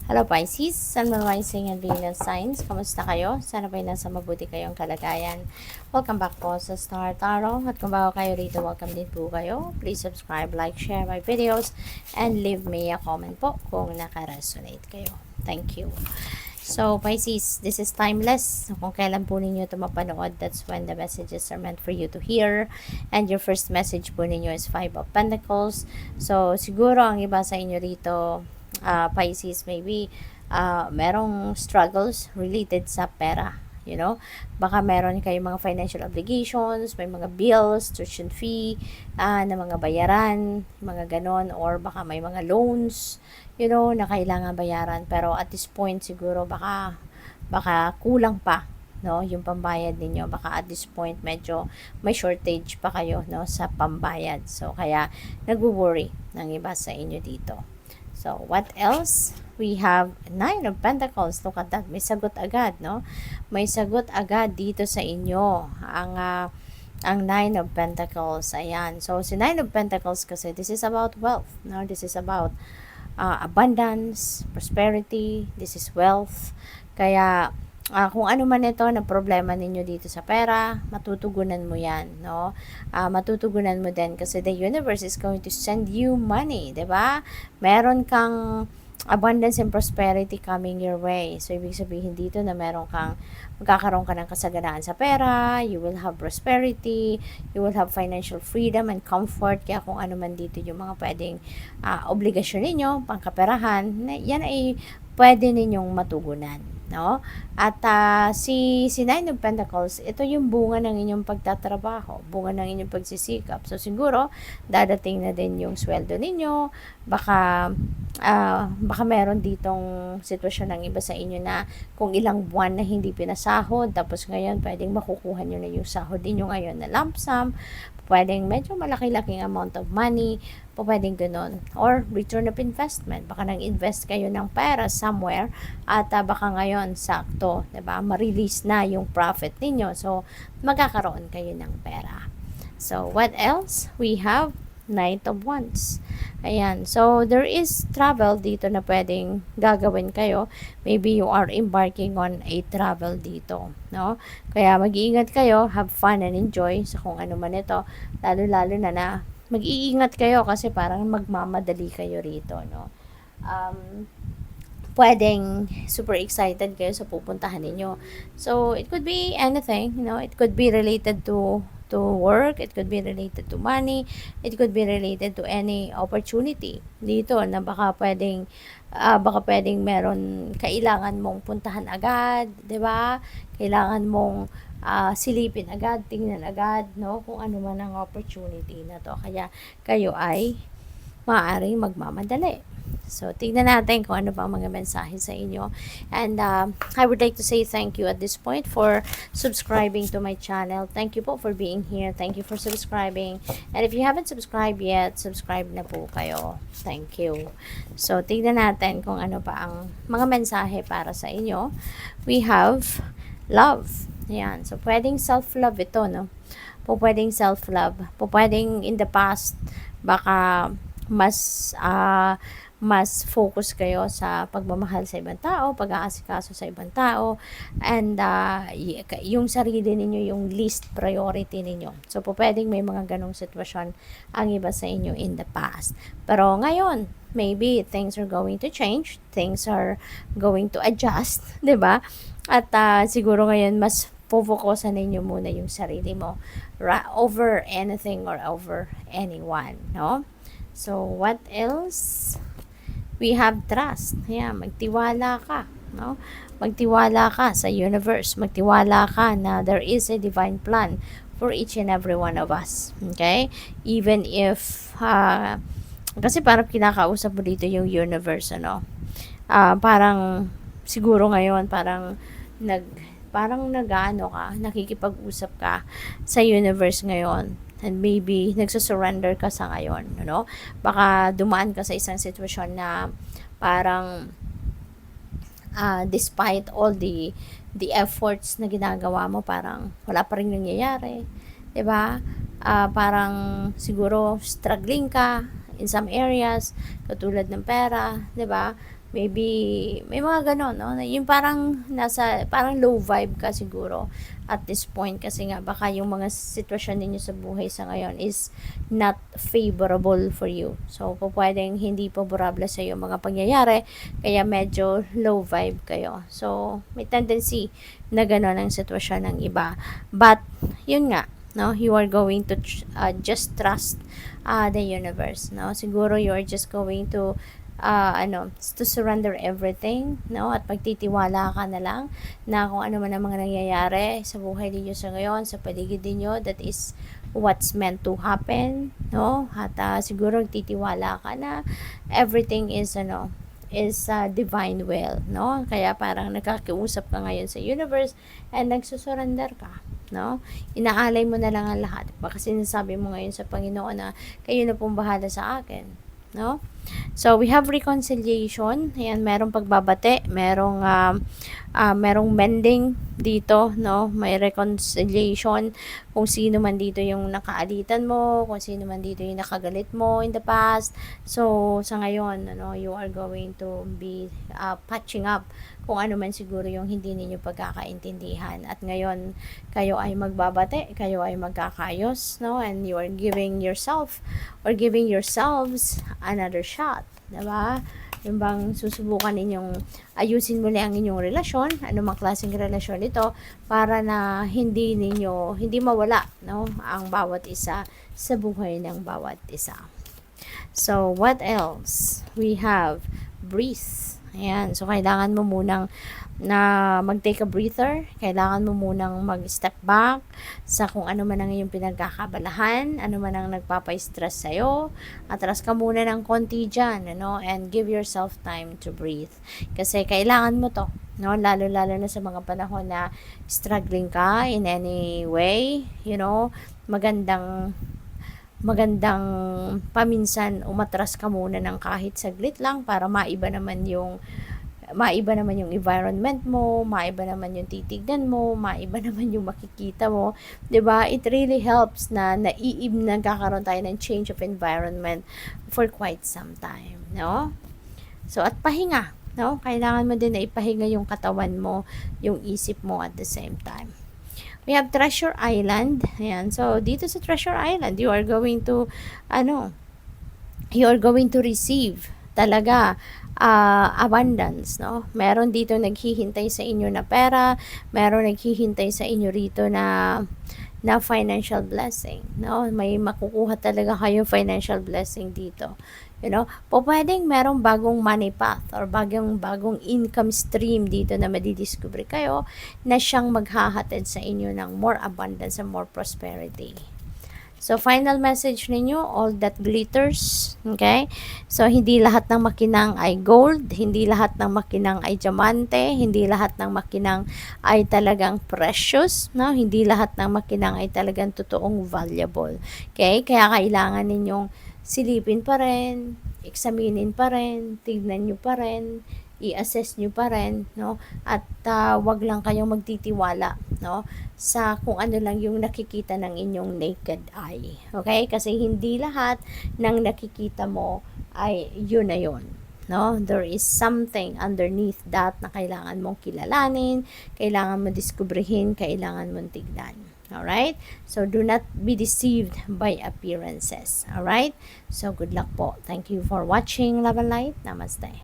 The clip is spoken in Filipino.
Hello Pisces, Sun, Moon, Rising and Venus signs. Kamusta kayo? Sana ba'y nasa mabuti kayong kalagayan. Welcome back po sa Star Tarot. At kung bago kayo rito, welcome din po kayo. Please subscribe, like, share my videos, and leave me a comment po kung naka-resonate kayo. Thank you. So Pisces, this is timeless. Kung kailan po ninyo ito mapanood, that's when the messages are meant for you to hear. And your first message po ninyo is 5 of Pentacles. So siguro ang iba sa inyo rito, Pisces, maybe merong struggles related sa pera. You know, baka meron kayong mga financial obligations, may mga bills, tuition fee, na mga bayaran, mga ganon, or baka may mga loans, you know, na kailangan bayaran. Pero at this point, siguro baka kulang pa, no, yung pambayad ninyo. Baka at this point, medyo may shortage pa kayo, no, sa pambayad. So, kaya nagwo-worry ng iba sa inyo dito. So, what else? We have 9 of Pentacles. Look at that. May sagot agad, no? May sagot agad dito sa inyo. Ang 9 of Pentacles. Ayan. So, si 9 of Pentacles kasi, this is about wealth, no? This is about abundance, prosperity. This is wealth. Kaya, kung ano man ito na problema ninyo dito sa pera, matutugunan mo yan, no? Matutugunan mo din kasi the universe is going to send you money, diba? Meron kang abundance and prosperity coming your way. So, ibig sabihin dito na magkakaroon ka ng kasaganaan sa pera, you will have prosperity, you will have financial freedom and comfort. Kaya kung ano man dito yung mga pwedeng obligasyon ninyo, pangkaperahan, yan ay pwede ninyong matugunan, no? At si 9 of Pentacles, ito yung bunga ng inyong pagtatrabaho, bunga ng inyong pagsisikap. So siguro dadating na din yung sweldo ninyo. Baka meron ditong sitwasyon ng iba sa inyo na kung ilang buwan na hindi pinasahod, tapos ngayon pwedeng makukuha nyo na yung sahod ninyo ngayon na lump sum. Pwedeng medyo malaki-laking amount of money, pwedeng ganun. Or return of investment. Baka nang-invest kayo ng pera somewhere at baka ngayon sakto, diba? Ma-release na yung profit ninyo. So, magkakaroon kayo ng pera. So, what else? We have Knight of Wands. Ayan. So, there is travel dito na pwedeng gagawin kayo. Maybe you are embarking on a travel dito, no? Kaya mag-iingat kayo, have fun and enjoy sa kung ano man ito. Lalo-lalo na mag-iingat kayo kasi parang magmamadali kayo rito, no? Pwedeng super excited kayo sa pupuntahan ninyo. So, it could be anything, you know, it could be related to work, it could be related to money, it could be related to any opportunity dito na baka pwedeng meron kailangan mong puntahan agad, 'di ba? Kailangan mong silipin agad, tingnan agad, no, kung ano man ang opportunity na to. Kaya kayo ay maaaring magmamadali. So, tignan natin kung ano pa ang mga mensahe sa inyo. And I would like to say thank you at this point for subscribing to my channel. Thank you po for being here. Thank you for subscribing. And if you haven't subscribed yet, subscribe na po kayo. Thank you. So, tignan natin kung ano pa ang mga mensahe para sa inyo. We have love. Ayan. So, pwedeng self-love ito, no? Pwedeng self-love. Pwedeng in the past, baka mas focus kayo sa pagmamahal sa ibang tao, pag-aasikaso sa ibang tao, and yung sarili ninyo yung least priority ninyo. So, pwedeng may mga ganong sitwasyon ang iba sa inyo in the past. Pero ngayon, maybe things are going to change, things are going to adjust, 'di ba? At siguro ngayon mas pofokusan ninyo muna yung sarili mo over anything or over anyone, no? So, what else? We have trust. Ayan, magtiwala ka, no? Magtiwala ka sa universe. Magtiwala ka na there is a divine plan for each and every one of us. Okay? Even if, kasi parang kinakausap mo dito yung universe, ano? Parang, siguro ngayon, parang nag-ano ka, nakikipag-usap ka sa universe ngayon. And maybe nagsusurrender ka sa ngayon, no? Baka dumaan ka sa isang sitwasyon na parang despite all the efforts na ginagawa mo, parang wala pa rin nangyayari, 'di ba? Parang siguro struggling ka in some areas, katulad ng pera, 'di ba? Maybe, may mga ganon, no? Yung parang parang low vibe ka siguro at this point kasi nga baka yung mga sitwasyon ninyo sa buhay sa ngayon is not favorable for you. So, pwedeng hindi favorable sa iyo mga pangyayari, kaya medyo low vibe kayo. So, may tendency na ganon ang sitwasyon ng iba. But, yun nga, no, you are going to just trust the universe, no? Siguro you are just going to to surrender everything, no? At pagtitiwala ka na lang na kung ano man ang mga nangyayari sa buhay ninyo sa ngayon, sa paligid ninyo, that is what's meant to happen, no? At siguro titiwala ka na everything is divine will, no? Kaya parang nagkakiusap ka ngayon sa universe and nagsusurrender ka, no? Inaalay mo na lang ang lahat. Baka sinasabi mo ngayon sa Panginoon na kayo na pong bahala sa akin, no? So, we have reconciliation. Ayan, merong pagbabate, merong mending dito, no? May reconciliation kung sino man dito yung nakaalitan mo, kung sino man dito yung nakagalit mo in the past. So, sa ngayon, you are going to be patching up kung ano man siguro yung hindi ninyo pagkakaintindihan. At ngayon, kayo ay magbabate, kayo ay magkakayos, no? And you are giving yourself or giving yourselves another shot, diba? Yung bang susubukan ninyong ayusin muli ang inyong relasyon, anumang klaseng relasyon ito, para na hindi mawala, no, ang bawat isa sa buhay ng bawat isa. So, what else? We have breathe. Ayan, so kailangan mo munang mag-take a breather. Kailangan mo munang mag-step back sa kung ano man ang iyong pinagkakabalahan, ano man ang nagpapa-stress sa'yo. Atras ka muna ng konti dyan, and give yourself time to breathe. Kasi kailangan mo to, no? Lalo-lalo na sa mga panahon na struggling ka in any way, magandang paminsan umatras ka muna ng kahit saglit lang para maiba naman yung environment mo, maiba naman yung titignan mo, maiba naman yung makikita mo, 'di ba? It really helps na nagkakaroon tayo ng change of environment for quite some time, no? So, at pahinga, no? Kailangan mo din na ipahinga yung katawan mo, yung isip mo at the same time. We have Treasure Island. Ayan. So, dito sa Treasure Island, you are going to receive talaga abundance, no? Meron dito naghihintay sa inyo na pera, meron naghihintay sa inyo rito na financial blessing, no? May makukuha talaga kayong financial blessing dito. Pwedeng merong bagong money path or bagong income stream dito na madidiscover kayo na siyang maghahatid sa inyo ng more abundance and more prosperity. So, final message ninyo, all that glitters, okay? So, hindi lahat ng makinang ay gold, hindi lahat ng makinang ay diamante, hindi lahat ng makinang ay talagang precious, no? Hindi lahat ng makinang ay talagang totoong valuable, okay? Kaya kailangan ninyong silipin pa rin, examinin pa rin, tignan nyo pa rin, i-assess nyo pa rin, no? At wag lang kayong magtitiwala, no, sa kung ano lang yung nakikita ng inyong naked eye. Okay? Kasi hindi lahat ng nakikita mo ay yun na yun. No? There is something underneath that na kailangan mong kilalanin, kailangan mo diskubrihin, kailangan mong tignan. Alright? So, do not be deceived by appearances. Alright? So, good luck po. Thank you for watching. Love and light. Namaste.